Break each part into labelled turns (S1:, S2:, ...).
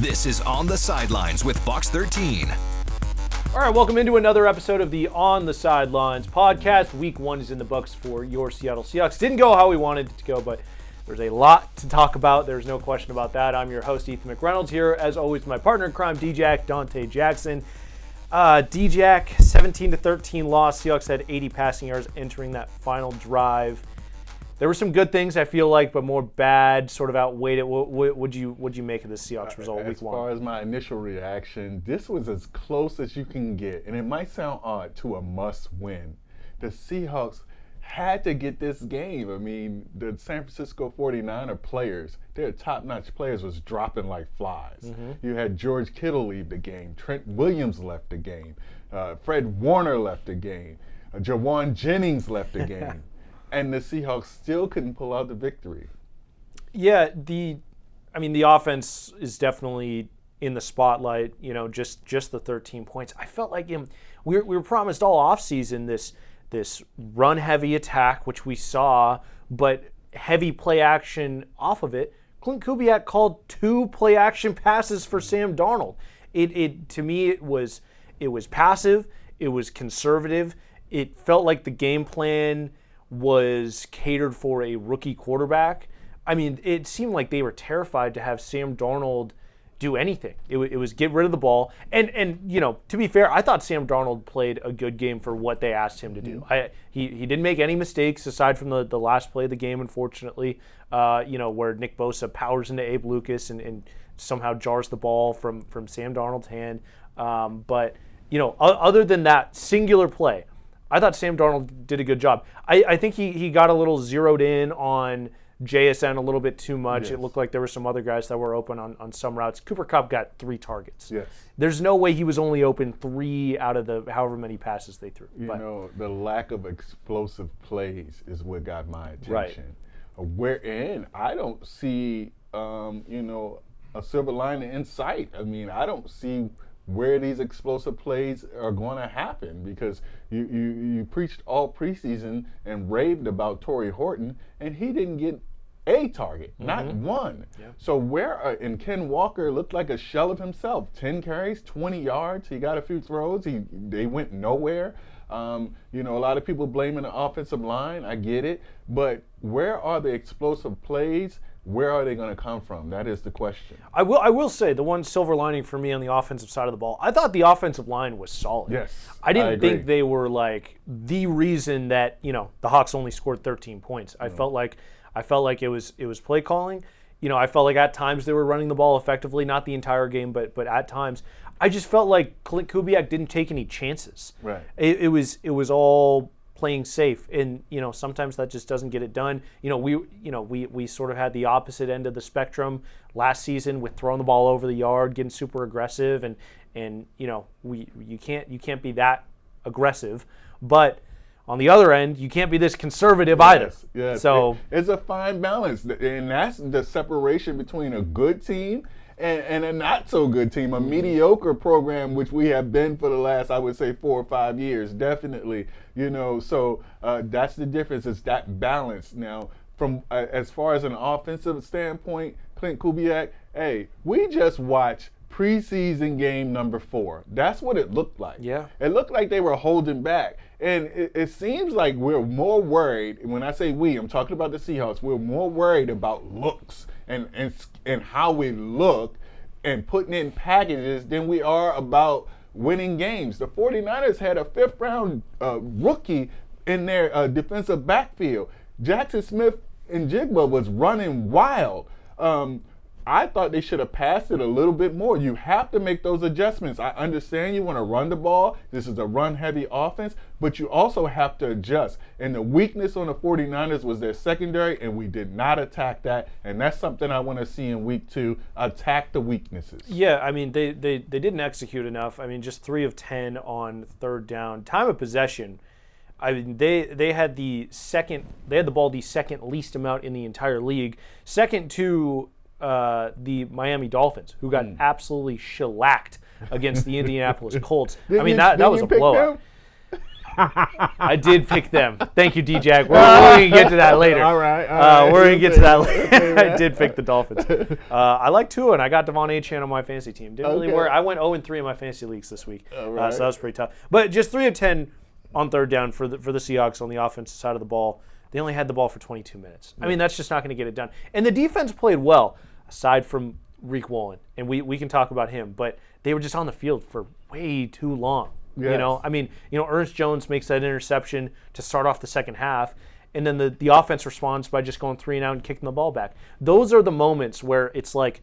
S1: This is On the Sidelines with Box 13.
S2: All right, welcome into another episode of the On the Sidelines podcast. Week 1 is in the books for your Seattle Seahawks. Didn't go how we wanted it to go, but there's a lot to talk about. There's no question about that. I'm your host, Ethan McReynolds, here. As always, my partner in crime, D-Jack, Dante Jackson. D-Jack, 17-13 loss. Seahawks had 80 passing yards entering that final drive. There were some good things, I feel like, but more bad sort of outweighed it. What'd you make of the Seahawks result week 1?
S3: As far as my initial reaction, this was as close as you can get, and it might sound odd, to a must-win. The Seahawks had to get this game. I mean, the San Francisco 49er players, their top-notch players was dropping like flies. Mm-hmm. You had George Kittle leave the game. Trent Williams left the game. Fred Warner left the game. Jawan Jennings left the game. And the Seahawks still couldn't pull out the victory.
S2: Yeah, the offense is definitely in the spotlight. You know, just the 13 points. I felt like we were promised all offseason this run-heavy attack, which we saw, but heavy play action off of it. Clint Kubiak called 2 play action passes for Sam Darnold. To me, it was passive. It was conservative. It felt like the game plan was catered for a rookie quarterback. I mean, it seemed like they were terrified to have Sam Darnold do anything. It was get rid of the ball. And you know, to be fair, I thought Sam Darnold played a good game for what they asked him to do. He didn't make any mistakes aside from the last play of the game, unfortunately, where Nick Bosa powers into Abe Lucas and somehow jars the ball from Sam Darnold's hand. But, you know, other than that singular play, I thought Sam Darnold did a good job. I think he got a little zeroed in on JSN a little bit too much. Yes. It looked like there were some other guys that were open on some routes. Cooper Kupp got 3 targets.
S3: Yes. There's
S2: no way he was only open 3 out of the however many passes they threw.
S3: You know, the lack of explosive plays is what got my attention.
S2: Right.
S3: Wherein I don't see, a silver lining in sight. I mean, I don't see where these explosive plays are going to happen, because you preached all preseason and raved about Torrey Horton, and he didn't get a target, not one. Yeah. So and Ken Walker looked like a shell of himself. 10 carries, 20 yards. He got a few throws. They went nowhere. A lot of people blaming the offensive line. I get it. But where are the explosive plays? Where are they going to come from? That is the question.
S2: I will say the one silver lining for me on the offensive side of the ball, I thought the offensive line was solid.
S3: Yes,
S2: I didn't think they were like the reason that the Hawks only scored 13 points. I felt like it was play calling. I felt like at times they were running the ball effectively, not the entire game, but at times. I just felt like Clint Kubiak didn't take any chances.
S3: Right.
S2: It was all playing safe, and sometimes that just doesn't get it done. We sort of had the opposite end of the spectrum last season with throwing the ball over the yard, getting super aggressive, and you can't be that aggressive, but on the other end, you can't be this conservative either.
S3: Yes.
S2: So
S3: it's a fine balance, and that's the separation between a good team and a not-so-good team, a mediocre program, which we have been for the last, I would say, 4 or 5 years, definitely. So that's the difference. It's that balance. Now, from as far as an offensive standpoint, Clint Kubiak, we just watched preseason game number 4. That's what it looked like.
S2: Yeah.
S3: It looked like they were holding back. And it seems like we're more worried, when I say we, I'm talking about the Seahawks, we're more worried about looks and how we look and putting in packages than we are about winning games. The 49ers had a 5th-round rookie in their defensive backfield. Jackson Smith and Jigba was running wild. I thought they should have passed it a little bit more. You have to make those adjustments. I understand you want to run the ball. This is a run-heavy offense, but you also have to adjust. And the weakness on the 49ers was their secondary, and we did not attack that. And that's something I want to see in week 2, attack the weaknesses.
S2: Yeah, I mean, they didn't execute enough. I mean, just 3 of 10 on 3rd down. Time of possession, I mean, they had the ball the second least amount in the entire league. Second to the Miami Dolphins, who got absolutely shellacked against the Indianapolis Colts. I mean, that was a blowout. I did pick them. Thank you, D-Jack. We're going to get to that later.
S3: All right.
S2: We're going to get to that later. I did pick the Dolphins. I like Tua, and I got Devon Achane on my fantasy team. Didn't really work. I went 0-3 in my fantasy leagues this week, so that was pretty tough. But just 3 of 10 on third down for the Seahawks on the offensive side of the ball. They only had the ball for 22 minutes. I mean, that's just not going to get it done. And the defense played well, aside from Rick Woolen, and we can talk about him, but they were just on the field for way too long.
S3: Yes.
S2: You know, I mean, Ernest Jones makes that interception to start off the second half, and then the offense responds by just going 3 and out and kicking the ball back. Those are the moments where it's like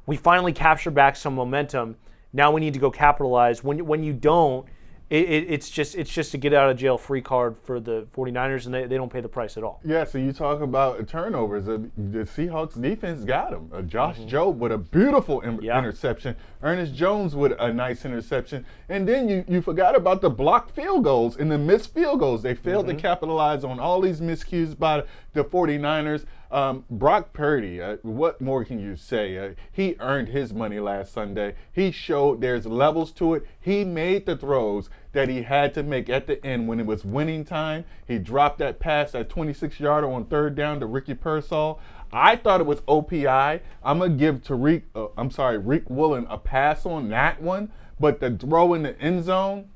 S2: we finally capture back some momentum. Now we need to go capitalize. When you don't, it's just a get out of jail free card for the 49ers, and they don't pay the price at all.
S3: Yeah, so you talk about turnovers. The Seahawks defense got them. Josh Jobe with a beautiful interception. Ernest Jones with a nice interception. And then you forgot about the blocked field goals and the missed field goals. They failed to capitalize on all these miscues by the 49ers. Brock Purdy, what more can you say? He earned his money last Sunday. He showed there's levels to it. He made the throws that he had to make at the end when it was winning time. He dropped that pass, that 26-yarder on third down to Ricky Pearsall. I thought it was OPI. I'm going to give Rick Woolen a pass on that one, but the throw in the end zone,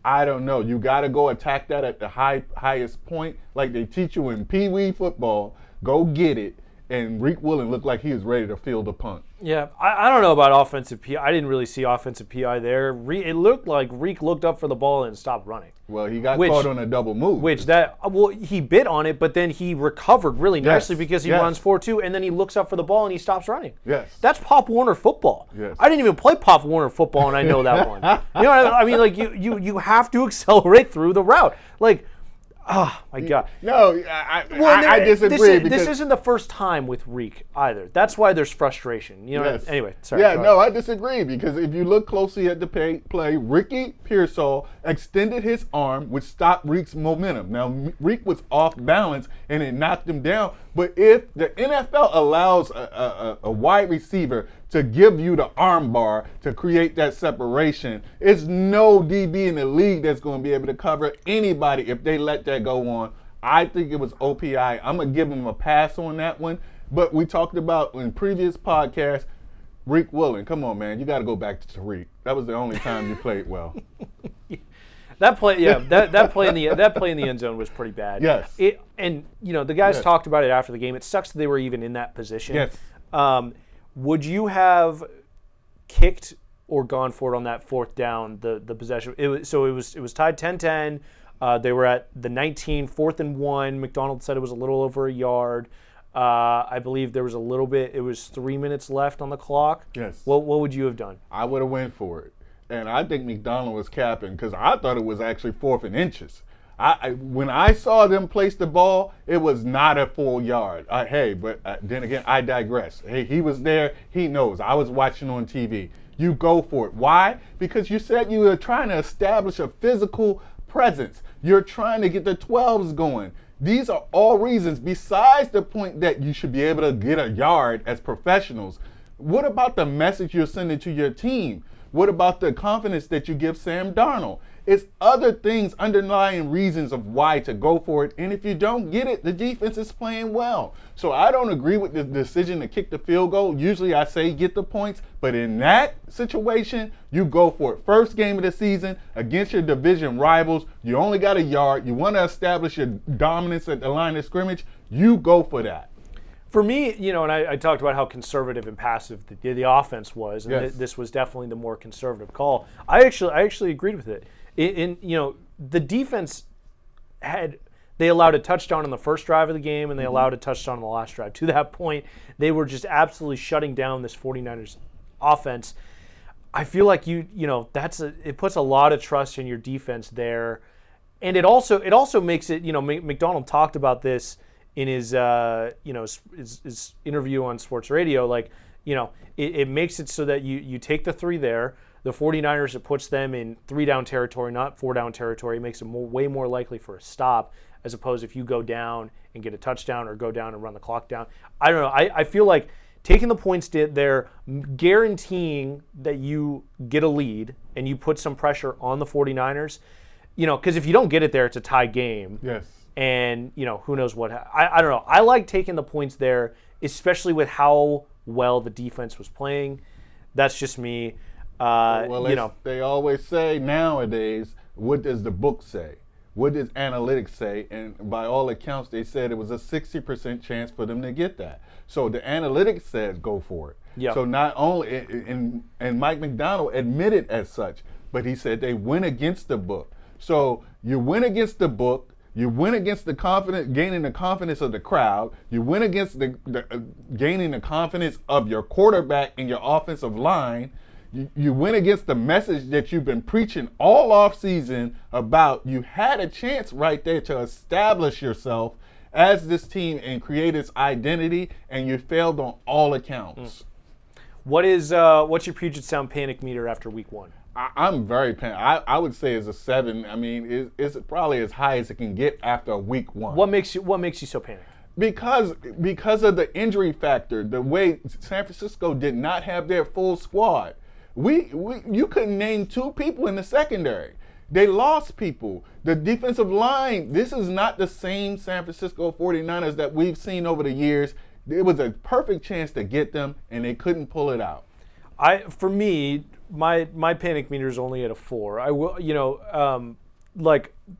S3: I don't know. You got to go attack that at the highest point like they teach you in Pee Wee football. Go get it. And Rick Woolen looked like he was ready to field a punt.
S2: Yeah, I don't know about offensive PI. I didn't really see offensive PI there. It looked like Reek looked up for the ball and stopped running.
S3: Well, he got caught on a double move.
S2: He bit on it, but then he recovered really nicely because he runs 4-2, and then he looks up for the ball and he stops running.
S3: Yes.
S2: That's Pop Warner football.
S3: Yes.
S2: I didn't even play Pop Warner football, and I know that one. You know what I mean? Like, you have to accelerate through the route. Like, oh, my God.
S3: No, I disagree.
S2: This isn't the first time with Reek either. That's why there's frustration. You know.
S3: Yes.
S2: Anyway, sorry.
S3: Yeah, no, I disagree because if you look closely at the play, Ricky Pearsall extended his arm, which stopped Reek's momentum. Now, Reek was off balance and it knocked him down. But if the NFL allows a wide receiver to give you the arm bar to create that separation, it's no DB in the league that's going to be able to cover anybody if they let that go on. I think it was OPI. I'm going to give him a pass on that one. But we talked about in previous podcasts, Rick Woolen. Come on, man. You got to go back to Tariq. That was the only time you played well.
S2: That play, yeah, that play in the end zone was pretty bad.
S3: Yes.
S2: The guys talked about it after the game. It sucks that they were even in that position.
S3: Yes.
S2: Would you have kicked or gone for it on that fourth down, the possession? It was tied 10-10. They were at the 19, 4th and 1. McDonald said it was a little over a yard. I believe there was a little bit. It was 3 minutes left on the clock.
S3: Yes.
S2: What would you have done?
S3: I would have went for it. And I think McDonald was capping because I thought it was actually 4th and inches. When I saw them place the ball, it was not a full yard. Then again, I digress. Hey, he was there. He knows. I was watching on TV. You go for it. Why? Because you said you were trying to establish a physical presence. You're trying to get the 12s going. These are all reasons besides the point that you should be able to get a yard as professionals. What about the message you're sending to your team? What about the confidence that you give Sam Darnold? It's other things, underlying reasons of why to go for it. And if you don't get it, the defense is playing well. So I don't agree with the decision to kick the field goal. Usually I say get the points. But in that situation, you go for it. First game of the season against your division rivals. You only got a yard. You want to establish your dominance at the line of scrimmage. You go for that.
S2: For me, and I talked about how conservative and passive the offense was, and this was definitely the more conservative call. I actually agreed with it. The defense they allowed a touchdown on the first drive of the game, and they allowed a touchdown on the last drive. To that point, they were just absolutely shutting down this 49ers offense. I feel like it puts a lot of trust in your defense there, and it also makes it. McDonald talked about this in his interview on sports radio. Like, it makes it so that you take the 3 there. The 49ers, it puts them in 3-down territory, not 4-down territory. It makes them way more likely for a stop, as opposed if you go down and get a touchdown or go down and run the clock down. I don't know. I feel like taking the points there, guaranteeing that you get a lead and you put some pressure on the 49ers, because if you don't get it there, it's a tie game.
S3: Yes.
S2: And, who knows what. I don't know. I like taking the points there, especially with how well the defense was playing. That's just me.
S3: They always say nowadays, what does the book say? What does analytics say? And by all accounts, they said it was a 60% chance for them to get that. So the analytics says go for it.
S2: Yep.
S3: So not only, and Mike McDonald admitted as such, but he said they went against the book. So you went against the book, you went against the confidence, gaining the confidence of the crowd, you went against gaining the confidence of your quarterback and your offensive line. You went against the message that you've been preaching all off season about. You had a chance right there to establish yourself as this team and create its identity, and you failed on all accounts.
S2: What's your Puget Sound panic meter after week 1?
S3: I'm very panicked. I would say it's a 7. I mean, it's probably as high as it can get after week 1.
S2: What makes you so panicked?
S3: Because of the injury factor, the way San Francisco did not have their full squad. You couldn't name 2 people in the secondary. They lost people. The defensive line, this is not the same San Francisco 49ers that we've seen over the years. It was a perfect chance to get them, and they couldn't pull it out.
S2: For me, my panic meter is only at a 4. I will,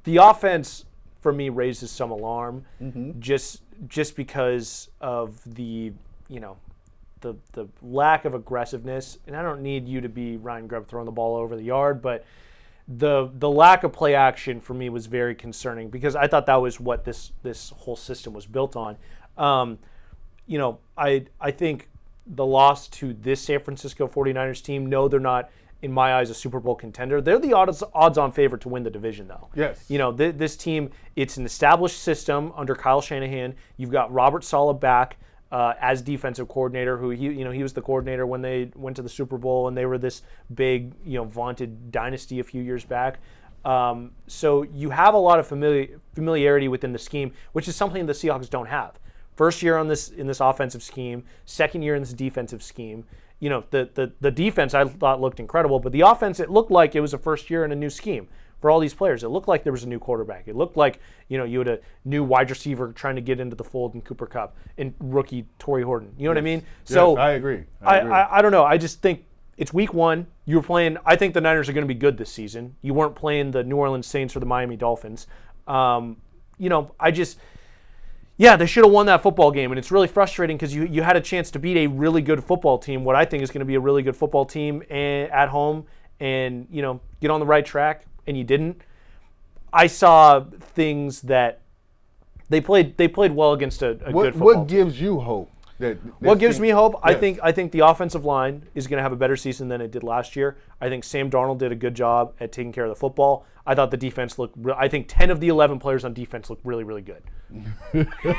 S2: the offense for me raises some alarm, just because of the lack of aggressiveness. And I don't need you to be Ryan Grubb throwing the ball over the yard, but the lack of play action for me was very concerning, because I thought that was what this whole system was built on. I think the loss to this San Francisco 49ers team, no, they're not, in my eyes, a Super Bowl contender. They're the odds-on favorite to win the division, though.
S3: Yes.
S2: This team, it's an established system under Kyle Shanahan. You've got Robert Saleh back as defensive coordinator, who he was the coordinator when they went to the Super Bowl, and they were this big, vaunted dynasty a few years back. So you have a lot of familiarity within the scheme, which is something the Seahawks don't have. First year in this offensive scheme, second year in this defensive scheme. The defense I thought looked incredible, but the offense, it looked like it was a first year in a new scheme for all these players. It looked like there was a new quarterback. It looked like you had a new wide receiver trying to get into the fold in Cooper Kupp and rookie Torrey Horton. You know what I mean? So
S3: yes, I agree.
S2: I don't know. I just think it's week 1. You were playing. I think the Niners are going to be good this season. You weren't playing the New Orleans Saints or the Miami Dolphins. They should have won that football game, and it's really frustrating because you had a chance to beat a really good football team, what I think is going to be a really good football team at home, and get on the right track, and you didn't. I saw things that they played well against a good football
S3: What gives you hope?
S2: What gives me hope?
S3: Yes.
S2: I think the offensive line is going to have a better season than it did last year. I think Sam Darnold did a good job at taking care of the football. I thought the defense looked. I think 10 of the 11 players on defense looked really, really good.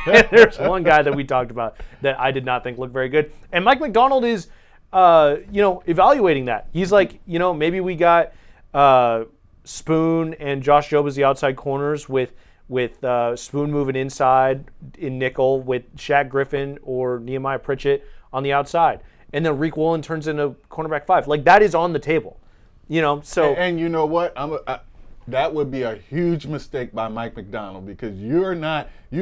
S2: There's one guy that we talked about that I did not think looked very good, and Mike McDonald is, evaluating that. He's like, maybe we got Spoon and Josh Jobe as the outside corners with Spoon moving inside in nickel with Shaq Griffin or Nehemiah Pritchett on the outside. And then Reek Woolen turns into cornerback 5. Like, that is on the table. So.
S3: And you know what? That would be a huge mistake by Mike McDonald, because you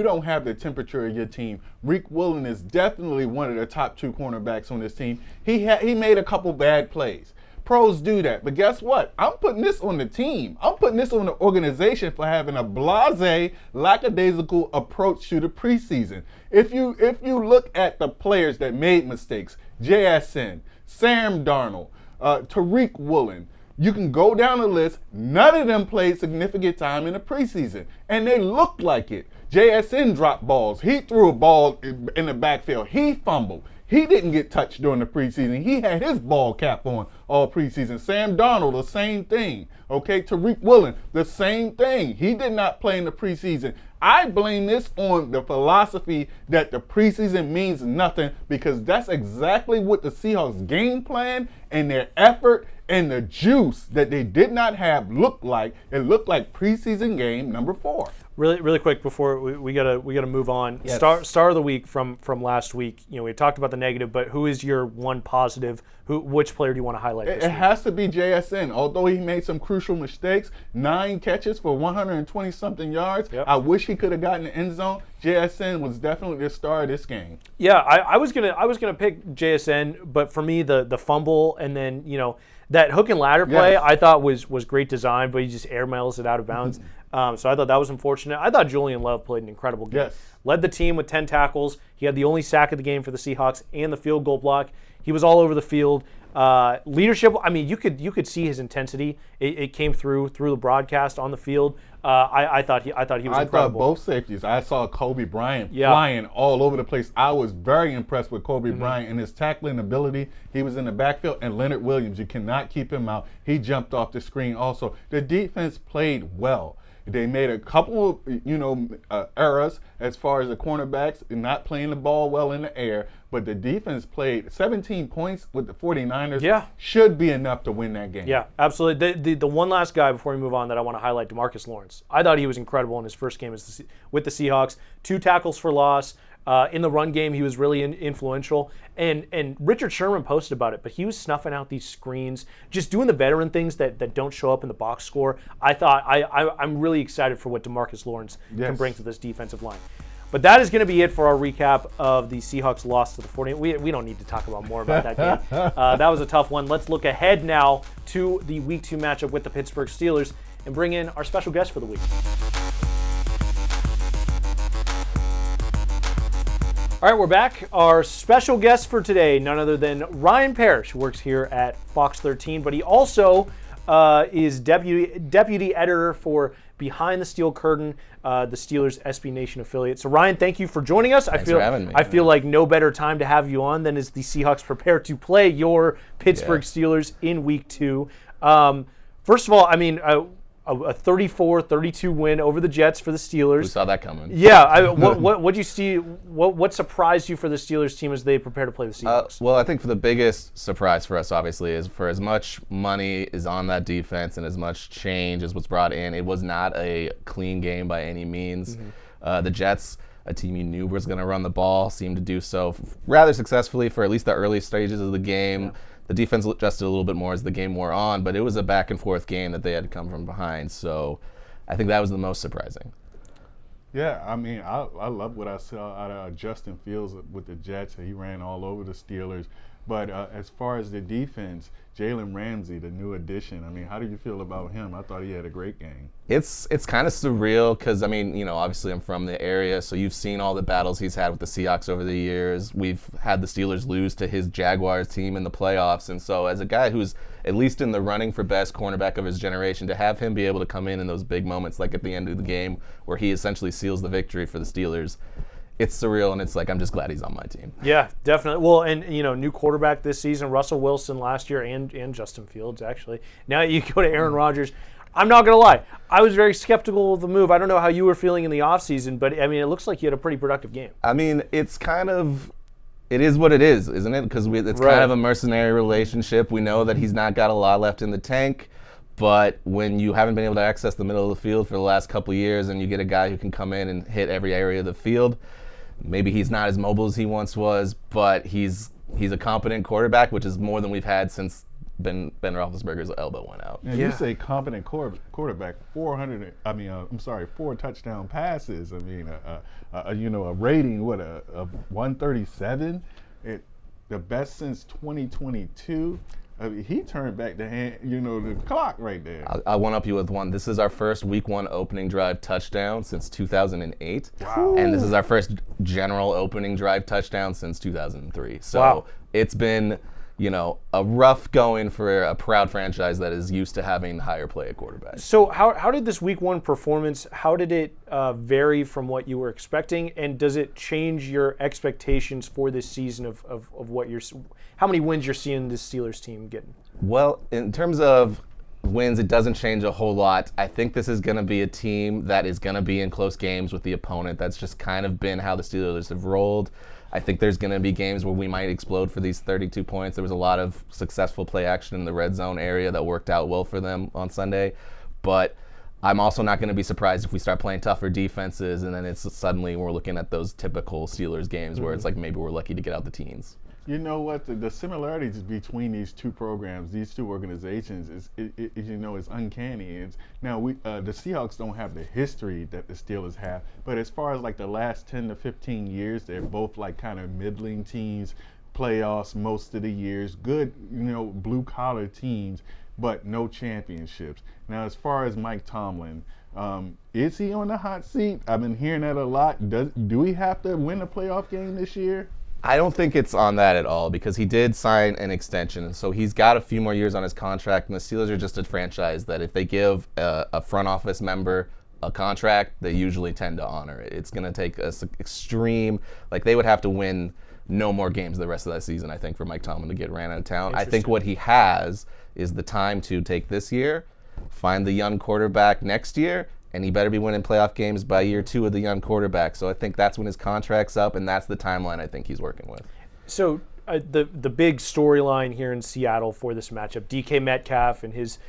S3: don't have the temperature of your team. Reek Woolen is definitely one of the top 2 cornerbacks on this team. He made a couple bad plays. Pros do that, but guess what? I'm putting this on the team. I'm putting this on the organization for having a blasé, lackadaisical approach to the preseason. If you look at the players that made mistakes, JSN, Sam Darnold, Tariq Woolen, you can go down the list. None of them played significant time in the preseason, and they looked like it. JSN dropped balls. He threw a ball in the backfield. He fumbled. He didn't get touched during the preseason. He had his ball cap on all preseason. Sam Darnold, the same thing. Okay, Tariq Woolen, the same thing. He did not play in the preseason. I blame this on the philosophy that the preseason means nothing, because that's exactly what the Seahawks game plan and their effort and the juice that they did not have looked like. It looked like preseason game number 4.
S2: Really quick before we gotta move on.
S3: Yes.
S2: Star of the week from last week. We talked about the negative, but who is your one positive? Which player do you want to highlight this
S3: It
S2: week?
S3: has to be JSN. Although he made some crucial mistakes, 9 catches for 120-something yards.
S2: Yep.
S3: I wish he could have gotten the end zone. JSN was definitely the star of this game.
S2: Yeah, I was gonna pick JSN, but for me the fumble and then that hook and ladder play I thought was great design, but he just airmails it out of bounds. So I thought that was unfortunate. I thought Julian Love played an incredible game.
S3: Yes.
S2: Led the team with 10 tackles. He had the only sack of the game for the Seahawks and the field goal block. He was all over the field. Leadership. I mean, you could see his intensity. It came through the broadcast on the field. I thought he was incredible.
S3: I thought both safeties. I saw Kobe Bryant flying all over the place. I was very impressed with Kobe Bryant and his tackling ability. He was in the backfield, and Leonard Williams, you cannot keep him out. He jumped off the screen also. The defense played well. They made a couple of errors as far as the cornerbacks not playing the ball well in the air, but the defense played 17 points with the 49ers. Should be enough to win that game.
S2: Yeah, absolutely. The one last guy before we move on that I want to highlight, DeMarcus Lawrence. I thought he was incredible in his first game with the Seahawks. 2 tackles for loss. In the run game, he was really influential. And Richard Sherman posted about it, but he was snuffing out these screens, just doing the veteran things that don't show up in the box score. I'm really excited for what DeMarcus Lawrence can bring to this defensive line. But that is going to be it for our recap of the Seahawks loss to the 49ers. We don't need to talk about more about that game. That was a tough one. Let's look ahead now to the Week 2 matchup with the Pittsburgh Steelers and bring in our special guest for the week. All right, we're back. Our special guest for today, none other than Ryan Parrish, who works here at Fox 13, but he also is deputy editor for Behind the Steel Curtain, the Steelers SB Nation affiliate. So Ryan, thank you for joining us.
S4: Thanks for having me.
S2: I feel like no better time to have you on than as the Seahawks prepare to play your Pittsburgh Steelers in Week 2. First of all, I mean, a 34-32 win over the Jets for the Steelers.
S4: We saw that coming.
S2: Yeah. What you see? What surprised you for the Steelers team as they prepare to play the Seahawks?
S4: Well, I think for the biggest surprise for us, obviously, is for as much money is on that defense and as much change as was brought in, it was not a clean game by any means. The Jets, a team you knew was going to run the ball, seemed to do so rather successfully for at least the early stages of the game. Yeah. The defense adjusted a little bit more as the game wore on, but it was a back-and-forth game that they had to come from behind. So I think that was the most surprising.
S3: Yeah, I mean, I love what I saw out of Justin Fields with the Jets. He ran all over the Steelers. But as far as the defense, Jalen Ramsey, the new addition, I mean, how do you feel about him? I thought he had a great game.
S4: It's kind of surreal because, I mean, obviously I'm from the area, so you've seen all the battles he's had with the Seahawks over the years. We've had the Steelers lose to his Jaguars team in the playoffs, and so as a guy who's at least in the running for best cornerback of his generation, to have him be able to come in those big moments like at the end of the game where he essentially seals the victory for the Steelers, it's surreal, and it's like I'm just glad he's on my team.
S2: Yeah, definitely. Well, and new quarterback this season, Russell Wilson last year, and Justin Fields actually. Now you go to Aaron Rodgers. I'm not gonna lie, I was very skeptical of the move. I don't know how you were feeling in the offseason, but I mean, it looks like you had a pretty productive game.
S4: I mean, it is what it is, isn't it? Because it's kind of a mercenary relationship. We know that he's not got a lot left in the tank. But when you haven't been able to access the middle of the field for the last couple of years and you get a guy who can come in and hit every area of the field, maybe he's not as mobile as he once was, but he's a competent quarterback, which is more than we've had since Ben Roethlisberger's elbow went out.
S3: And you say competent quarterback, 4 touchdown passes. I mean, a rating, a 137? The best since 2022. I mean, he turned back the clock right there.
S4: I'll one-up you with one. This is our first Week 1 opening drive touchdown since 2008.
S3: Wow.
S4: And this is our first general opening drive touchdown since 2003. So It's been, a rough going for a proud franchise that is used to having higher play at quarterback.
S2: So how did this Week 1 performance, how did it vary from what you were expecting? And does it change your expectations for this season of what how many wins you're seeing this Steelers team getting?
S4: Well, in terms of wins, it doesn't change a whole lot. I think this is going to be a team that is going to be in close games with the opponent. That's just kind of been how the Steelers have rolled. I think there's going to be games where we might explode for these 32 points. There was a lot of successful play action in the red zone area that worked out well for them on Sunday. But I'm also not going to be surprised if we start playing tougher defenses and then it's suddenly we're looking at those typical Steelers games where it's like maybe we're lucky to get out the teens.
S3: You know what? The similarities between these two programs, these two organizations, is uncanny. Now the Seahawks don't have the history that the Steelers have, but as far as like the last 10 to 15 years, they're both like kind of middling teams, playoffs most of the years, good, blue collar teams, but no championships. Now, as far as Mike Tomlin, is he on the hot seat? I've been hearing that a lot. Do we have to win a playoff game this year?
S4: I don't think it's on that at all because he did sign an extension, and so he's got a few more years on his contract, and the Steelers are just a franchise that if they give a front office member a contract, they usually tend to honor it. It's going to take us extreme, like they would have to win no more games the rest of that season, I think, for Mike Tomlin to get ran out of town. I think what he has is the time to take this year, find the young quarterback next year, and he better be winning playoff games by year 2 of the young quarterback. So I think that's when his contract's up, and that's the timeline I think he's working with.
S2: So the big storyline here in Seattle for this matchup, DK Metcalf and his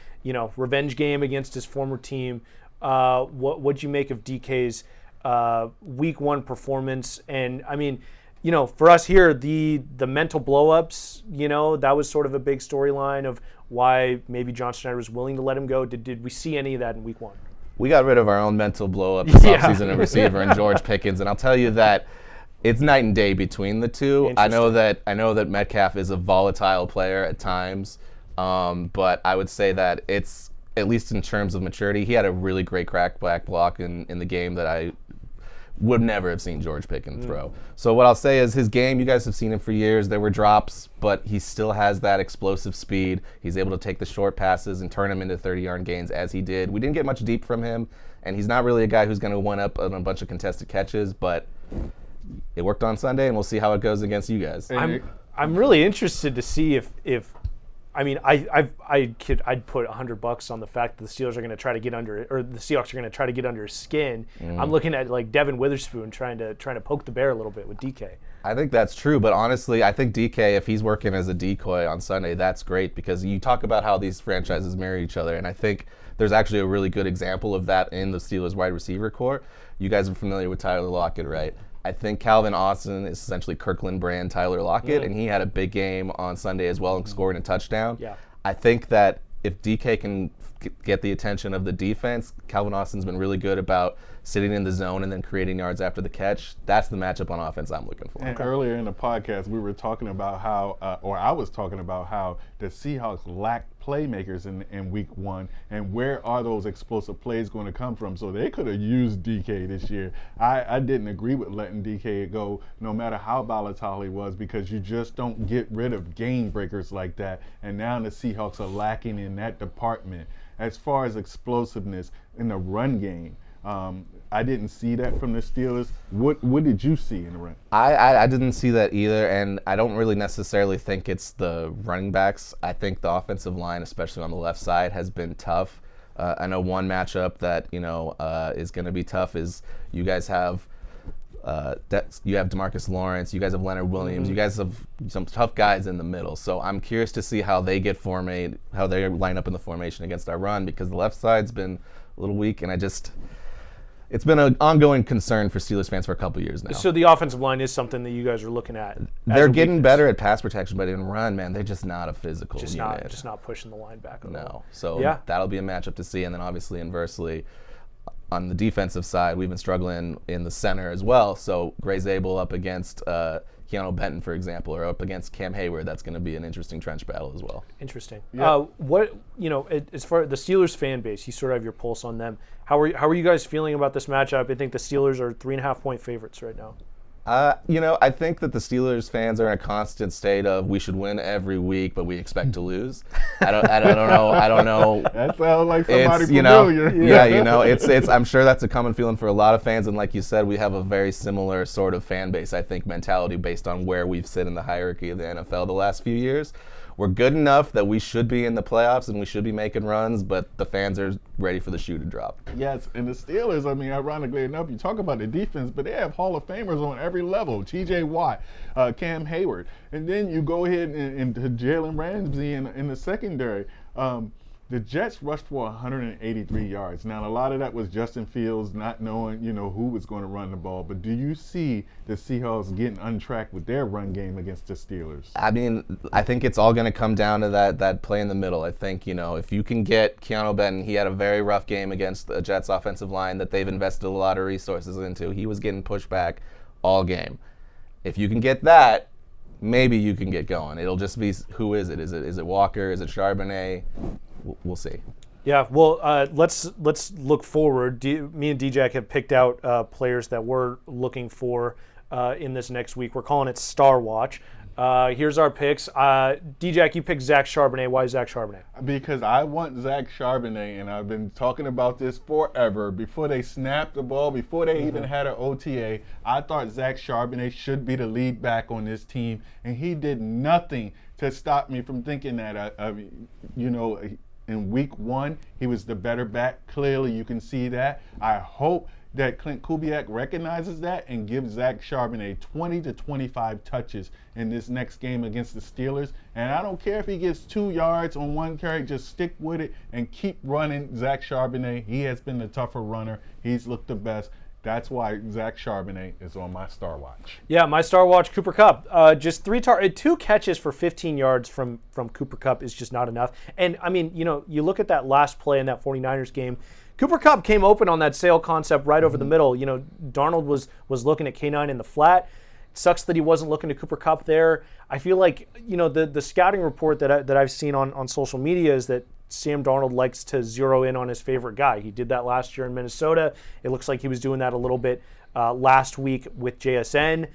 S2: revenge game against his former team. What'd you make of DK's week 1 performance? And I mean, for us here, the mental blowups, that was sort of a big storyline of why maybe John Schneider was willing to let him go. Did we see any of that in week 1?
S4: We got rid of our own mental blow-up this offseason at receiver and George Pickens, and I'll tell you that it's night and day between the two. I know that Metcalf is a volatile player at times, but I would say that it's, at least in terms of maturity, he had a really great crackback block in the game that I would never have seen George Pickens throw. So what I'll say is his game, you guys have seen him for years. There were drops, but he still has that explosive speed. He's able to take the short passes and turn them into 30-yard gains as he did. We didn't get much deep from him, and he's not really a guy who's going to one-up on a bunch of contested catches, but it worked on Sunday, and we'll see how it goes against you guys.
S2: I'm really interested to see if I mean, I'd put $100 on the fact that the Steelers are going to try to get under, or the Seahawks are going to try to get under his skin. I'm looking at like Devin Witherspoon trying to poke the bear a little bit with DK.
S4: I think that's true, but honestly, I think DK, if he's working as a decoy on Sunday, that's great because you talk about how these franchises marry each other, and I think there's actually a really good example of that in the Steelers wide receiver core. You guys are familiar with Tyler Lockett, right? I think Calvin Austin is essentially Kirkland brand Tyler Lockett, and he had a big game on Sunday as well and scored a touchdown.
S2: Yeah.
S4: I think that if DK can get the attention of the defense, Calvin Austin's been really good about sitting in the zone and then creating yards after the catch. That's the matchup on offense I'm looking for.
S3: And earlier in the podcast, we were talking about how, or I was talking about how the Seahawks lack playmakers in week 1, and where are those explosive plays going to come from? So they could have used DK this year. I didn't agree with letting DK go, no matter how volatile he was, because you just don't get rid of game breakers like that. And now the Seahawks are lacking in that department. As far as explosiveness in the run game, I didn't see that from the Steelers. What did you see in the run?
S4: I didn't see that either, and I don't really necessarily think it's the running backs. I think the offensive line, especially on the left side, has been tough. I know one matchup that is going to be tough is you guys have you have DeMarcus Lawrence, you guys have Leonard Williams, you guys have some tough guys in the middle. So I'm curious to see how they how they line up in the formation against our run, because the left side's been a little weak, and it's been an ongoing concern for Steelers fans for a couple years now.
S2: So the offensive line is something that you guys are looking at.
S4: They're getting better at pass protection, but in run, man, they're just not a physical
S2: unit. Just not pushing the line back at all.
S4: No. So that'll be a matchup to see. And then obviously inversely, on the defensive side, we've been struggling in the center as well. So Gray Zabel up against Keanu Benton, for example, or up against Cam Hayward, that's going to be an interesting trench battle as well.
S2: Interesting. Yeah. As far as the Steelers fan base, you sort of have your pulse on them. How are you guys feeling about this matchup? I think the Steelers are 3.5-point favorites right now.
S4: I think that the Steelers fans are in a constant state of we should win every week, but we expect to lose. I don't know.
S3: That sounds like somebody familiar.
S4: It's. I'm sure that's a common feeling for a lot of fans, and like you said, we have a very similar sort of fan base, I think, mentality based on where we've sit in the hierarchy of the NFL the last few years. We're good enough that we should be in the playoffs and we should be making runs, but the fans are ready for the shoe to drop.
S3: Yes, and the Steelers, I mean, ironically enough, you talk about the defense, but they have Hall of Famers on every level. T.J. Watt, Cam Hayward, and then you go ahead and to Jalen Ramsey in the secondary. The Jets rushed for 183 yards. Now, a lot of that was Justin Fields not knowing, who was going to run the ball. But do you see the Seahawks getting untracked with their run game against the Steelers?
S4: I mean, I think it's all going to come down to that play in the middle. I think, if you can get Keanu Benton, he had a very rough game against the Jets offensive line that they've invested a lot of resources into. He was getting pushed back all game. If you can get that, maybe you can get going. It'll just be, who is it? Is it Walker? Is it Charbonnet? We'll see.
S2: Yeah, well, let's look forward. Me and DJ have picked out players that we're looking for in this next week. We're calling it Star Watch. Here's our picks. DJ, you picked Zach Charbonnet. Why Zach Charbonnet?
S3: Because I want Zach Charbonnet, and I've been talking about this forever. Before they snapped the ball, before they even had an OTA, I thought Zach Charbonnet should be the lead back on this team, and he did nothing to stop me from thinking that. In week 1, he was the better back. Clearly, you can see that. I hope that Clint Kubiak recognizes that and gives Zach Charbonnet 20 to 25 touches in this next game against the Steelers. And I don't care if he gets 2 yards on one carry, just stick with it and keep running Zach Charbonnet. He has been the tougher runner. He's looked the best. That's why Zach Charbonnet is on my Star Watch.
S2: Yeah, my Star Watch, Cooper Kupp. Just 2 catches for 15 yards from Cooper Kupp is just not enough. And, I mean, you look at that last play in that 49ers game, Cooper Kupp came open on that sail concept right over the middle. Darnold was looking at K9 in the flat. It sucks that he wasn't looking to Cooper Kupp there. I feel like, the scouting report that I've seen on social media is that Sam Darnold likes to zero in on his favorite guy. He did that last year in Minnesota. It looks like he was doing that a little bit last week with JSN.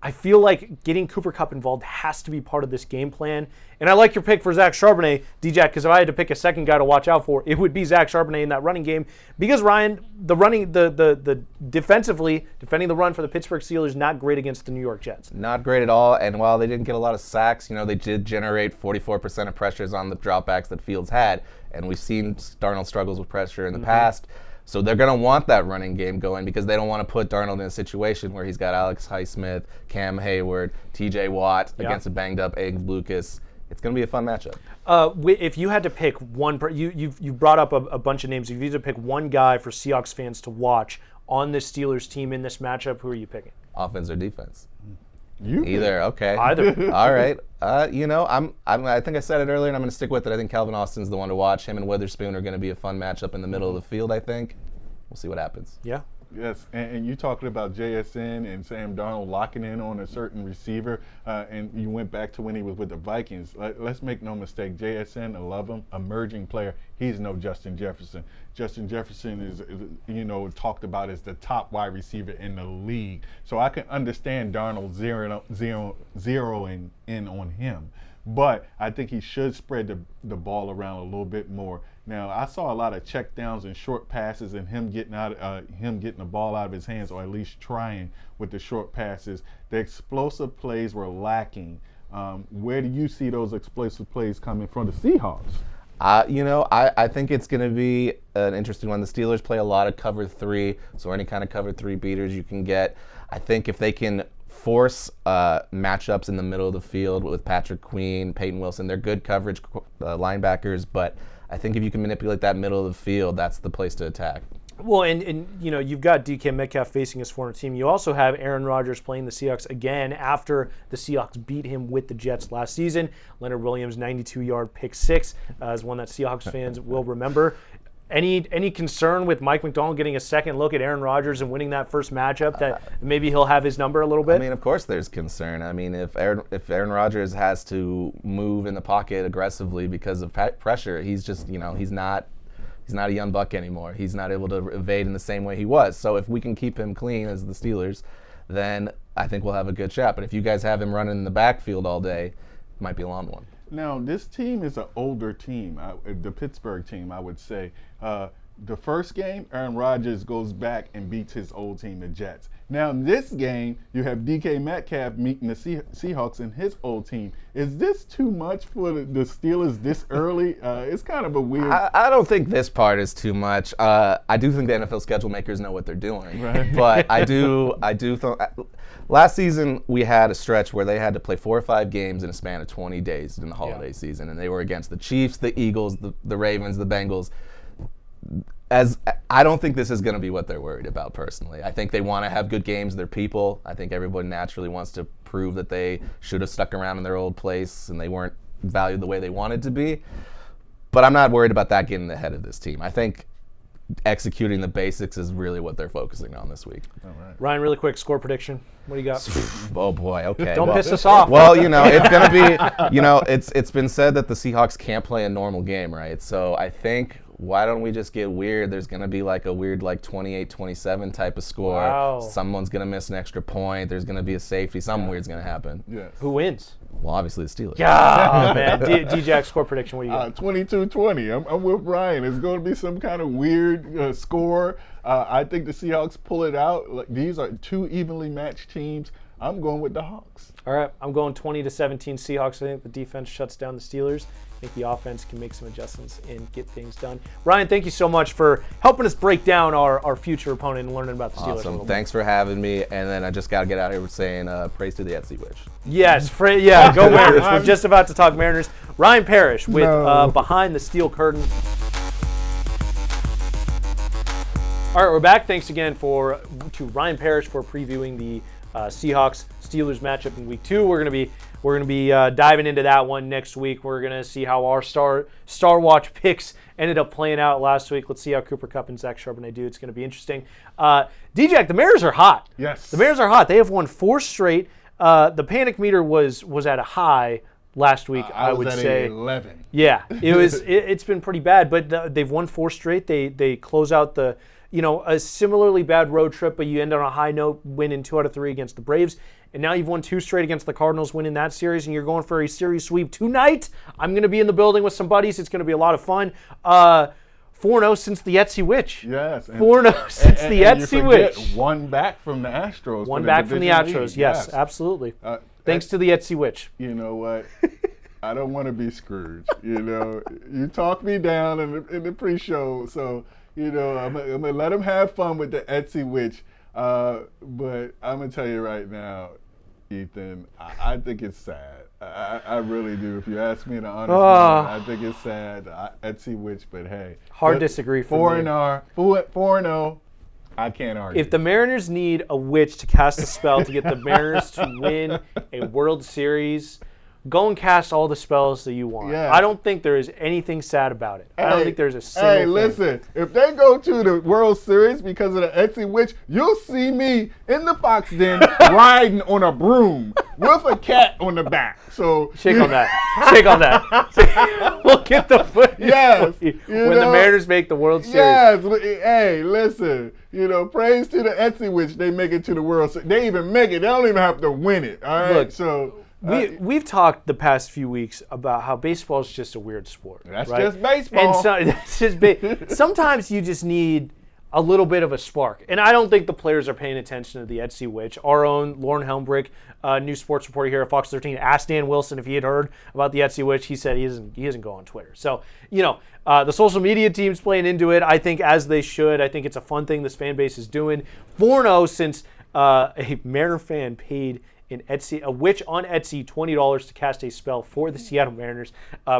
S2: I feel like getting Cooper Kupp involved has to be part of this game plan. And I like your pick for Zach Charbonnet, DJ, because if I had to pick a second guy to watch out for, it would be Zach Charbonnet in that running game. Because Ryan, the defensively, defending the run for the Pittsburgh Steelers, not great against the New York Jets.
S4: Not great at all. And while they didn't get a lot of sacks, they did generate 44% of pressures on the dropbacks that Fields had. And we've seen Darnold struggles with pressure in the past. So they're going to want that running game going because they don't want to put Darnold in a situation where he's got Alex Highsmith, Cam Hayward, TJ Watt against a banged-up Abe Lucas. It's going to be a fun matchup.
S2: If you had to pick one, you brought up a bunch of names. If you had to pick one guy for Seahawks fans to watch on this Steelers team in this matchup, who are you picking?
S4: Offense or defense?
S3: Either.
S4: Okay.
S2: Either.
S4: All right. I think I said it earlier, and I'm going to stick with it. I think Calvin Austin's the one to watch. Him and Witherspoon are going to be a fun matchup in the middle of the field, I think. We'll see what happens.
S2: Yeah.
S3: Yes, and you talking about JSN and Sam Darnold locking in on a certain receiver, and you went back to when he was with the Vikings. Let's make no mistake, JSN, I love him, emerging player. He's no Justin Jefferson. Justin Jefferson is talked about as the top wide receiver in the league. So I can understand Darnold zeroing in on him. But I think he should spread the ball around a little bit more. Now, I saw a lot of check downs and short passes and him getting the ball out of his hands, or at least trying with the short passes. The explosive plays were lacking. Where do you see those explosive plays coming from the Seahawks?
S4: I think it's going to be an interesting one. The Steelers play a lot of cover 3, so any kind of cover 3 beaters you can get. I think if they can force matchups in the middle of the field with Patrick Queen, Peyton Wilson, they're good coverage linebackers, but I think if you can manipulate that middle of the field, that's the place to attack.
S2: Well, and you've got DK Metcalf facing his former team. You also have Aaron Rodgers playing the Seahawks again after the Seahawks beat him with the Jets last season. Leonard Williams' 92-yard pick 6 is one that Seahawks fans will remember. Any concern with Mike McDonald getting a second look at Aaron Rodgers and winning that first matchup, that maybe he'll have his number a little bit?
S4: I mean, of course there's concern. I mean, if Aaron Rodgers has to move in the pocket aggressively because of pressure, he's just, he's not a young buck anymore. He's not able to evade in the same way he was. So if we can keep him clean as the Steelers, then I think we'll have a good shot. But if you guys have him running in the backfield all day, it might be a long one.
S3: Now, this team is an older team, the Pittsburgh team, I would say. The first game, Aaron Rodgers goes back and beats his old team, the Jets. Now, in this game, you have DK Metcalf meeting the Seahawks and his old team. Is this too much for the Steelers this early? It's kind of a weird.
S4: I don't think this part is too much. I do think the NFL schedule makers know what they're doing.
S3: Right.
S4: But I do think last season we had a stretch where they had to play 4 or 5 games in a span of 20 days in the holiday season, and they were against the Chiefs, the Eagles, the Ravens, the Bengals. I don't think this is going to be what they're worried about personally. I think they want to have good games. They're people. I think everyone naturally wants to prove that they should have stuck around in their old place and they weren't valued the way they wanted to be. But I'm not worried about that getting ahead of this team. I think executing the basics is really what they're focusing on this week.
S3: All right.
S2: Ryan, really quick score prediction. What do you got?
S4: Oh boy, okay.
S2: Don't piss us off.
S4: Well, it's going to be, it's been said that the Seahawks can't play a normal game, right? So I think, why don't we just get weird? There's going to be like a weird 28-27 type of score.
S2: Wow.
S4: Someone's going to miss an extra point. There's going to be a safety. Something weird's going to happen.
S3: Yes.
S2: Who wins?
S4: Well, obviously the Steelers.
S2: Yeah, man. D-Jack, score prediction. What do you got?
S3: 22-20. I'm with Ryan. It's going to be some kind of weird score. I think the Seahawks pull it out. These are 2 evenly matched teams. I'm going with the Hawks.
S2: All right, I'm going 20-17 Seahawks. I think the defense shuts down the Steelers. I think the offense can make some adjustments and get things done. Ryan, thank you so much for helping us break down our future opponent and learning about the Steelers. A
S4: Awesome.
S2: little
S4: Thanks for having me. And then I just got to get out of here with saying praise to the Etsy Witch.
S2: Yes, go Mariners. We're just about to talk Mariners. Ryan Parrish with Behind the Steel Curtain. All right, we're back. Thanks again to Ryan Parrish for previewing the Seahawks-Steelers matchup in Week 2. We're gonna be diving into that one next week. We're gonna see how our Star Watch picks ended up playing out last week. Let's see how Cooper Kupp and Zach Charbonnet do. It's gonna be interesting. DJ, the Mariners are hot.
S3: Yes.
S2: The Mariners are hot. They have won 4 straight. The panic meter was at a high last week. I would say
S3: 11.
S2: Yeah, it's been pretty bad, but they've won 4 straight. They close out a similarly bad road trip, but you end on a high note, winning 2 out of 3 against the Braves. And now you've won 2 straight against the Cardinals, winning that series, and you're going for a series sweep tonight. I'm going to be in the building with some buddies. It's going to be a lot of fun. 4-0 since the Etsy Witch.
S3: Yes.
S2: 4-0 since the Etsy Witch.
S3: One back from the Astros.
S2: One back from the Astros, yes, absolutely. Thanks to the Etsy Witch.
S3: You know what? I don't want to be Scrooge. You talked me down in the pre-show, so I'm gonna let them have fun with the Etsy Witch. But I'm gonna tell you right now, Ethan, I think it's sad. I really do. If you ask me the honest opinion, I think it's sad. Etsy Witch, but hey,
S2: hard disagree for me.
S3: 4-0. I can't argue.
S2: If the Mariners need a witch to cast a spell to get the Mariners to win a World Series, go and cast all the spells that you want.
S3: Yeah.
S2: I don't think there is anything sad about it. I don't think there's a single thing.
S3: Listen, if they go to the World Series because of the Etsy Witch, you'll see me in the Fox Den riding on a broom with a cat on the back. So
S2: Shake on that. We'll get the footage
S3: yes,
S2: when the Mariners make the World Series.
S3: Yes. Hey, listen. Praise to the Etsy Witch. They make it to the World Series. They even make it. They don't even have to win it. All right.
S2: Look,
S3: so
S2: we've talked the past few weeks about how baseball is just a weird sport.
S3: That's
S2: right?
S3: just baseball.
S2: And sometimes you just need a little bit of a spark. And I don't think the players are paying attention to the Etsy Witch. Our own Lauren Helmbrick, new sports reporter here at Fox 13, asked Dan Wilson if he had heard about the Etsy Witch. He said he doesn't go on Twitter. So, the social media team's playing into it, I think, as they should. I think it's a fun thing this fan base is doing. 4-0 since a Mariner fan paid a witch on Etsy $20 to cast a spell for the Seattle Mariners.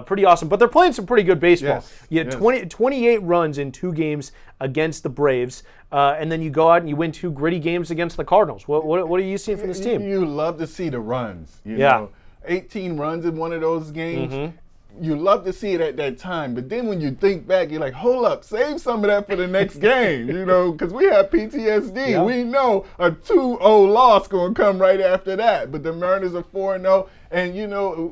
S2: Pretty awesome. But they're playing some pretty good baseball.
S3: Yes.
S2: 28 runs in 2 games against the Braves. And then you go out and you win 2 gritty games against the Cardinals. What are you seeing from this team?
S3: You love to see the runs. You know, 18 runs in one of those games. Mm-hmm. You love to see it at that time, but then when you think back, you're like, hold up, save some of that for the next game, because we have PTSD.
S2: Yeah.
S3: We know a 2-0 loss going to come right after that, but the Mariners are 4-0, and,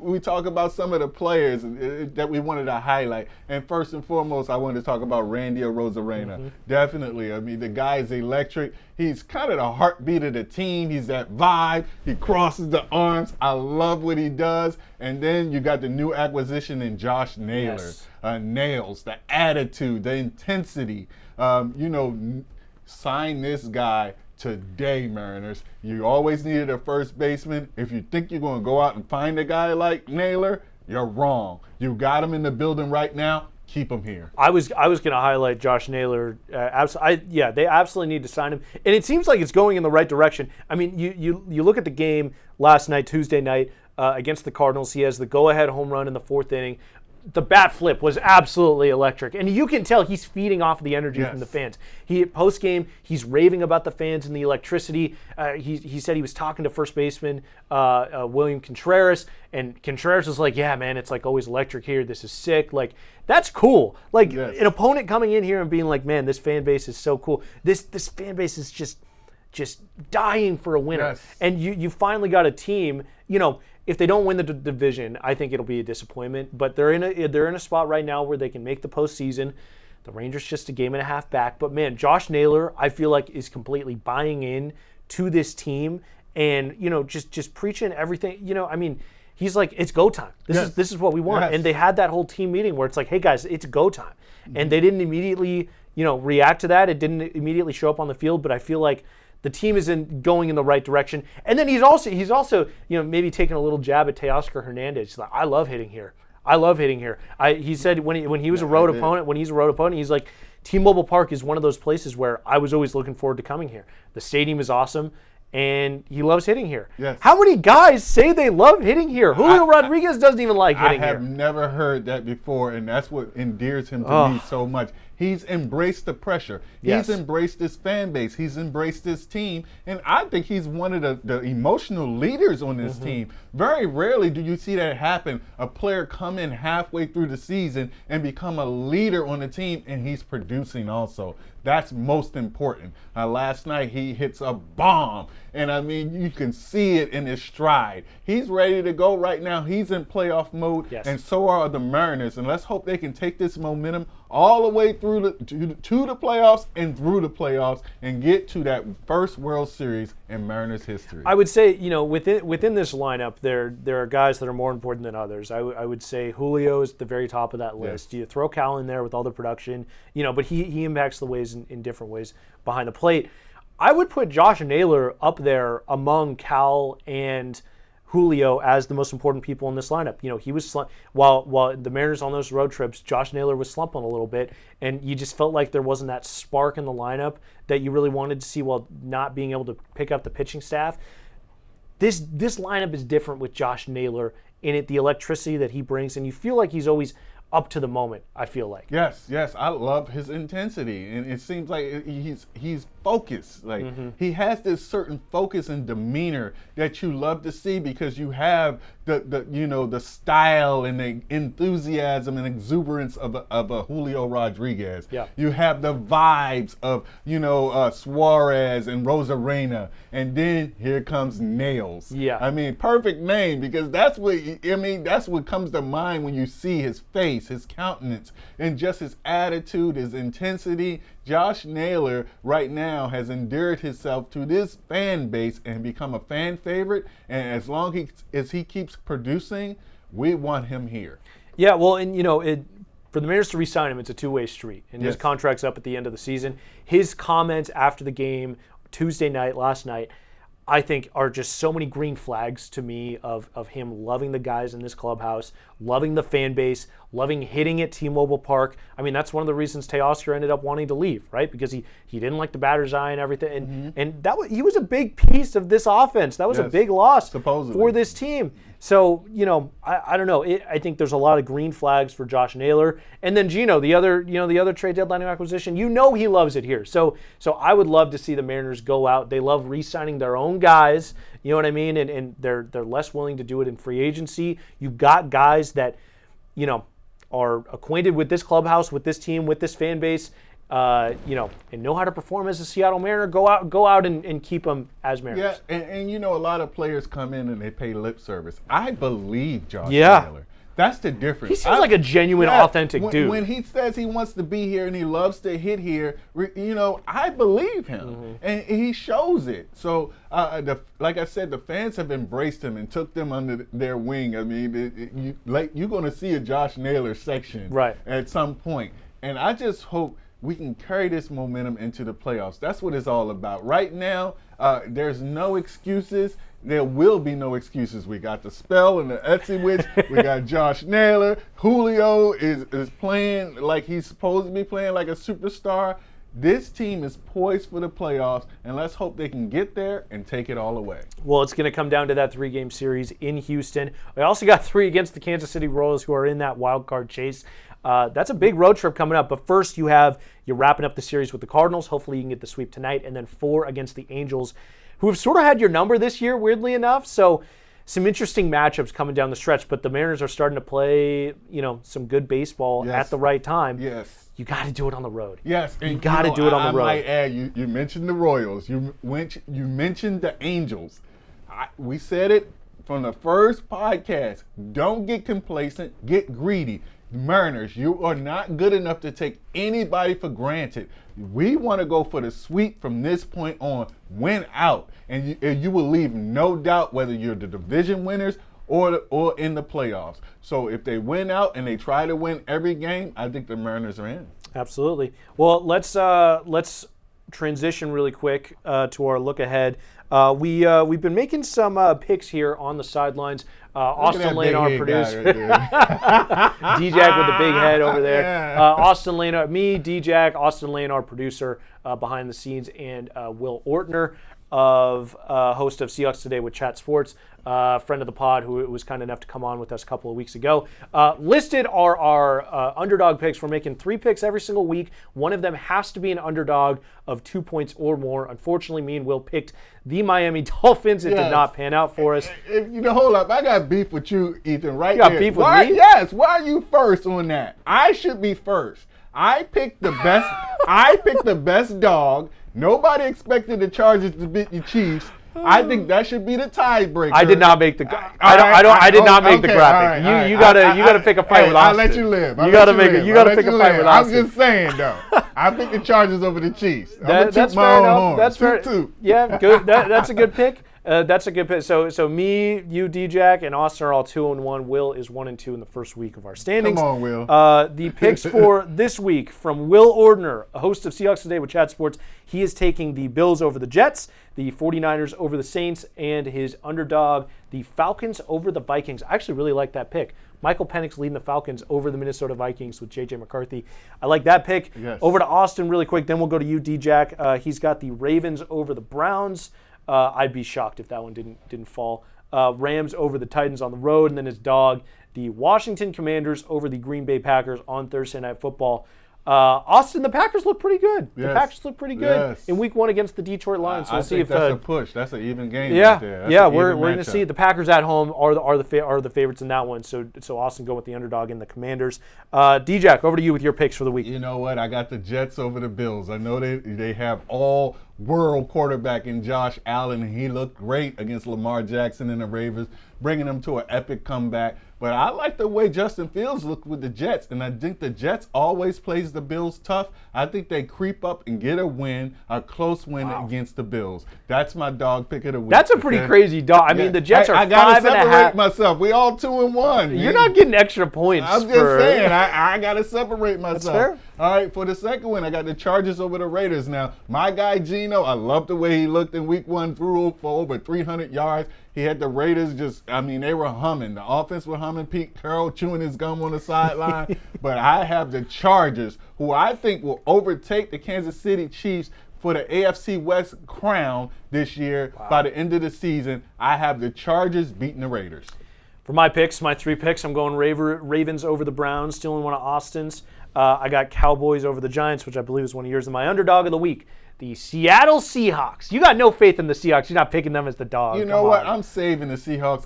S3: we talk about some of the players that we wanted to highlight, and first and foremost, I wanted to talk about Randy Arozarena. Mm-hmm. Definitely. I mean, the guy is electric. He's kind of the heartbeat of the team. He's that vibe. He crosses the arms. I love what he does. And then you got the new acquisition in Josh Naylor.
S2: Yes.
S3: Nails, the attitude, the intensity. Sign this guy today, Mariners. You always needed a first baseman. If you think you're going to go out and find a guy like Naylor, you're wrong. You got him in the building right now. Keep him here.
S2: I was going to highlight Josh Naylor. They absolutely need to sign him, and it seems like it's going in the right direction. I mean, you look at the game last night, Tuesday night, against the Cardinals. He has the go-ahead home run in the 4th inning. The bat flip was absolutely electric, and you can tell he's feeding off the energy from the fans. Post game, he's raving about the fans and the electricity. He said he was talking to first baseman William Contreras, and Contreras was like, "Yeah, man, it's like always electric here. This is sick. Like, that's cool. Like an opponent coming in here and being like, man, this fan base is so cool. This fan base is just dying for a winner.
S3: Yes.
S2: And you finally got a team. You know, if they don't win the division, I think it'll be a disappointment. But they're in a spot right now where they can make the postseason. The Rangers just a game and a half back. But man, Josh Naylor, I feel like is completely buying in to this team, and just preaching everything. I mean, he's like, it's go time. This is what we want.
S3: Yes.
S2: And they had that whole team meeting where it's like, hey guys, it's go time. Mm-hmm. And they didn't immediately react to that. It didn't immediately show up on the field. But I feel like the team is going in the right direction. And then he's also maybe taking a little jab at Teoscar Hernandez. He's like, I love hitting here. He said when he was a road opponent, he's like, T-Mobile Park is one of those places where I was always looking forward to coming here. The stadium is awesome, and he loves hitting here.
S3: Yes.
S2: How many guys say they love hitting here? Julio Rodriguez doesn't even like hitting here.
S3: I have never heard that before, and that's what endears him to me so much. He's embraced the pressure. He's embraced this fan base. He's embraced this team. And I think he's one of the emotional leaders on this team. Very rarely do you see that happen. A player come in halfway through the season and become a leader on the team, and he's producing also. That's most important. Last night he hits a bomb, and I mean, you can see it in his stride. He's ready to go right now. He's in playoff mode, and so are the Mariners. And let's hope they can take this momentum all the way through to the playoffs and through the playoffs and get to that first World Series in Mariners history.
S2: I would say, within this lineup, there are guys that are more important than others. I would say Julio is at the very top of that list. You throw Cal in there with all the production, but he impacts the ways in different ways behind the plate. I would put Josh Naylor up there among Cal and Julio as the most important people in this lineup. He was while the Mariners on those road trips, Josh Naylor was slumping a little bit, and you just felt like there wasn't that spark in the lineup that you really wanted to see while not being able to pick up the pitching staff. This lineup is different with Josh Naylor in it, the electricity that he brings, and you feel like he's always up to the moment, I feel like.
S3: Yes, I love his intensity, and it seems like he's focused. Like he has this certain focus and demeanor that you love to see, because you have the style and the enthusiasm and exuberance of a Julio Rodriguez.
S2: Yeah.
S3: You have the vibes of Suarez and Rosarena, and then here comes Nails.
S2: Yeah.
S3: I mean, perfect name, because that's what comes to mind when you see his face, his countenance, and just his attitude, his intensity. Josh Naylor right now has endeared himself to this fan base and become a fan favorite. And as long as he keeps producing, we want him here.
S2: Yeah, well, and for the Mariners to re-sign him, it's a two-way street, and his contract's up at the end of the season. His comments after the game last night, I think are just so many green flags to me of him loving the guys in this clubhouse, loving the fan base, loving hitting at T-Mobile Park. I mean, that's one of the reasons Teoscar ended up wanting to leave, right? Because he didn't like the batter's eye and everything. And he was a big piece of this offense. That was a big loss for this team. So, I don't know. I think there's a lot of green flags for Josh Naylor. And then Gino, the other trade deadline acquisition, he loves it here. So I would love to see the Mariners go out. They love re-signing their own guys, you know what I mean? And they're less willing to do it in free agency. You got guys that, are acquainted with this clubhouse, with this team, with this fan base, and know how to perform as a Seattle Mariner. Go out and keep them as Mariners.
S3: Yeah, and a lot of players come in and they pay lip service. I believe Josh Naylor. That's the difference.
S2: He seems like a genuine, authentic dude.
S3: When he says he wants to be here and he loves to hit here, I believe him, and he shows it. So, like I said, the fans have embraced him and took them under their wing. I mean, you're going to see a Josh Naylor section
S2: right
S3: at some point, and I just hope we can carry this momentum into the playoffs. That's what it's all about. Right now, there's no excuses. There will be no excuses. We got the spell and the Etsy witch. We got Josh Naylor. Julio is playing like he's supposed to be playing, like a superstar. This team is poised for the playoffs, and let's hope they can get there and take it all away.
S2: Well, it's going to come down to that 3-game series in Houston. We also got 3 against the Kansas City Royals, who are in that wild card chase. That's a big road trip coming up. But first, you're wrapping up the series with the Cardinals. Hopefully, you can get the sweep tonight, and then 4 against the Angels, who have sort of had your number this year, weirdly enough. So some interesting matchups coming down the stretch. But the Mariners are starting to play, some good baseball at the right time.
S3: Yes.
S2: You got to do it on the road.
S3: Yes,
S2: you got to do it on the road.
S3: I might add, you mentioned the Royals. You mentioned the Angels. We said it from the first podcast. Don't get complacent. Get greedy. Mariners, you are not good enough to take anybody for granted. We want to go for the sweep from this point on. Win out, and you will leave no doubt whether you're the division winners or in the playoffs. So if they win out and they try to win every game, I think the Mariners are in.
S2: Absolutely. Well, let's transition really quick to our look ahead. We've been making some picks here on the sidelines. Austin Lane, our producer, D-Jack with the big head over there.
S3: Yeah.
S2: Austin Lane, me, D-Jack, Austin Lane, our producer behind the scenes, and Will Ortner, host of Seahawks Today with Chat Sports, friend of the pod who was kind enough to come on with us a couple of weeks ago. Listed are our underdog picks. We're making 3 picks every single week. One of them has to be an underdog of 2 points or more. Unfortunately, me and Will picked the Miami Dolphins. It did not pan out for us.
S3: Hold up. I got beef with you, Ethan, right
S2: You got
S3: there.
S2: beef with
S3: Why,
S2: me?
S3: Yes. Why are you first on that? I should be first. I picked the best. I picked the best dog. Nobody expected the Chargers to beat the Chiefs. I think that should be the tiebreaker.
S2: I did not make the. I did not make the graphic. You gotta pick a fight with Austin.
S3: I'll let you live.
S2: You gotta pick a fight with Austin.
S3: I'm just saying though. I picked the Chargers over the Chiefs.
S2: That's fair enough. That's fair. Yeah, good. That's a good pick. That's a good pick. So me, you, D-Jack, and Austin are all 2-1. Will is 1-2 in the first week of our standings.
S3: Come on, Will.
S2: The picks for this week from Will Ordner, a host of Seahawks Today with Chat Sports. He is taking the Bills over the Jets, the 49ers over the Saints, and his underdog, the Falcons over the Vikings. I actually really like that pick. Michael Penix leading the Falcons over the Minnesota Vikings with J.J. McCarthy. I like that pick.
S3: Yes.
S2: Over to Austin really quick, then we'll go to you, D-Jack. He's got the Ravens over the Browns. I'd be shocked if that one didn't fall. Rams over the Titans on the road, and then his dog, the Washington Commanders over the Green Bay Packers on Thursday Night Football. Austin, the Packers look pretty good.
S3: Yes.
S2: The Packers look pretty good in Week 1 against the Detroit Lions. So we'll see if
S3: that's a push. That's an even game.
S2: Yeah,
S3: right there.
S2: yeah. We're going to see the Packers at home are the favorites in that one. So Austin go with the underdog and the Commanders. D-Jack, over to you with your picks for the week.
S3: You know what? I got the Jets over the Bills. I know they have all world quarterback in Josh Allen, and he looked great against Lamar Jackson and the Ravens, bringing them to an epic comeback. But I like the way Justin Fields looked with the Jets, and I think the Jets always plays the Bills tough. I think they creep up and get a win, a close win against the Bills. That's my dog pick of the week.
S2: That's a pretty crazy dog. I mean, the Jets are 5.5.
S3: I gotta separate myself. We all 2-1. Man.
S2: You're not getting extra points.
S3: I'm just saying. I gotta separate myself.
S2: That's fair.
S3: All right, for the second one, I got the Chargers over the Raiders. Now, my guy Geno, I love the way he looked in Week 1, threw for over 300 yards. He had the Raiders they were humming. The offense was humming. Pete Carroll chewing his gum on the sideline. But I have the Chargers, who I think will overtake the Kansas City Chiefs for the AFC West crown this year. By the end of the season. I have the Chargers beating the Raiders.
S2: For my picks, my 3 picks, I'm going Ravens over the Browns, stealing one of Austin's. I got Cowboys over the Giants, which I believe is one of yours. And my underdog of the week, the Seattle Seahawks. You got no faith in the Seahawks. You're not picking them as the dog.
S3: You know what? I'm saving the Seahawks.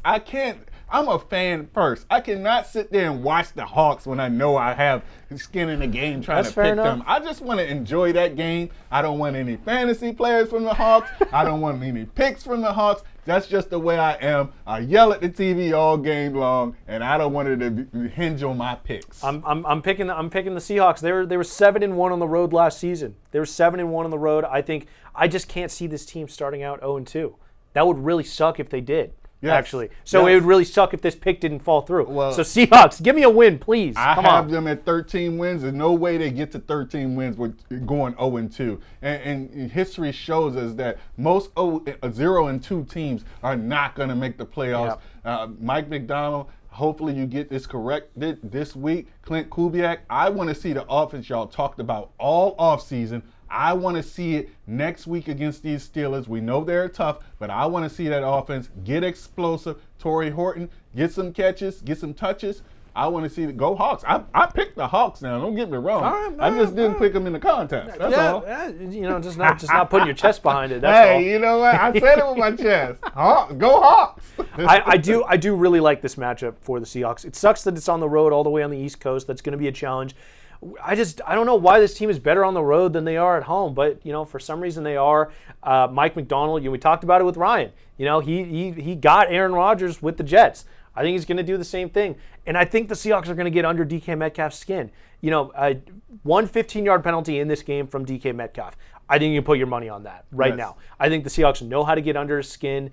S3: I'm a fan first. I cannot sit there and watch the Hawks when I know I have skin in the game trying to pick them. I just want to enjoy that game. I don't want any fantasy players from the Hawks. I don't want any picks from the Hawks. That's just the way I am. I yell at the TV all game long, and I don't want it to hinge on my picks.
S2: I'm picking the Seahawks. They were 7-1 on the road last season. They were 7-1 on the road. I just can't see this team starting out 0-2. That would really suck if they did.
S3: Yes.
S2: actually. So
S3: Yes.
S2: it would really suck if this pick didn't fall through.
S3: Well,
S2: so Seahawks, give me a win, please.
S3: I
S2: Come
S3: have
S2: on.
S3: them at 13 wins. There's no way they get to 13 wins with going 0-2. And history shows us that most 0-2 teams are not going to make the playoffs. Mike McDonald, hopefully you get this corrected this week. Clint Kubiak, I want to see the offense y'all talked about all offseason. I want to see it next week against these Steelers. We know they're tough, but I want to see that offense get explosive. Torrey Horton, get some catches, get some touches. I want to see the go Hawks. I picked the Hawks now. Don't get me wrong. I just didn't pick them in the contest. That's all.
S2: Just not putting your chest behind it. That's all.
S3: Hey, you know what? I said it with my chest. Go Hawks.
S2: I do really like this matchup for the Seahawks. It sucks that it's on the road all the way on the East Coast. That's going to be a challenge. I don't know why this team is better on the road than they are at home, but for some reason they are. Mike McDonald, we talked about it with Ryan. He got Aaron Rodgers with the Jets. I think he's going to do the same thing, and I think the Seahawks are going to get under DK Metcalf's skin. One 15-yard penalty in this game from DK Metcalf. I think you can put your money on that right now. I think the Seahawks know how to get under his skin.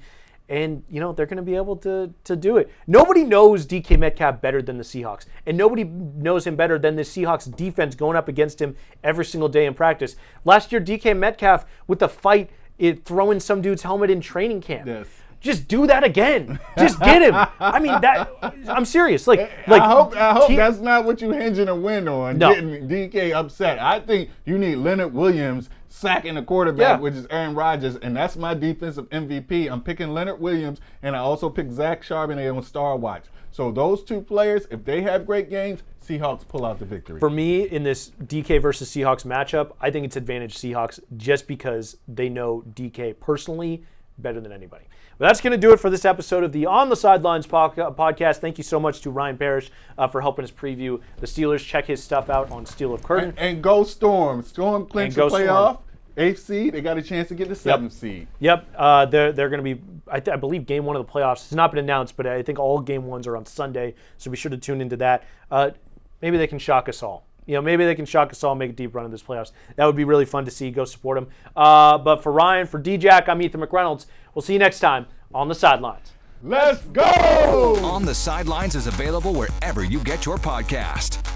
S2: And, they're going to be able to do it. Nobody knows DK Metcalf better than the Seahawks. And nobody knows him better than the Seahawks defense going up against him every single day in practice. Last year, DK Metcalf with the fight, throwing some dude's helmet in training camp.
S3: Yes.
S2: Just do that again. Just get him. I mean, I'm serious. I
S3: hope that's not what you hinging a win on, getting DK upset. I think you need Leonard Williams sacking the quarterback, which is Aaron Rodgers, and that's my defensive MVP. I'm picking Leonard Williams, and I also picked Zach Charbonnet on Star Watch. So those two players, if they have great games, Seahawks pull out the victory.
S2: For me, in this DK versus Seahawks matchup, I think it's advantage Seahawks just because they know DK personally better than anybody. But that's going to do it for this episode of the On the Sidelines podcast. Thank you so much to Ryan Parrish for helping us preview the Steelers. Check his stuff out on Steel of Curtain.
S3: And go Storm. Storm clinch the playoff. 8th seed. They got a chance to get the 7th seed.
S2: Yep. They're going to be, I believe, game one of the playoffs has not been announced, but I think all game ones are on Sunday, so be sure to tune into that. Maybe they can shock us all. Maybe they can shock us all and make a deep run in this playoffs. That would be really fun to see. Go support them. But for Ryan, for D-Jack, I'm Ethan McReynolds. We'll see you next time on The Sidelines.
S3: Let's go!
S1: On the Sidelines is available wherever you get your podcast.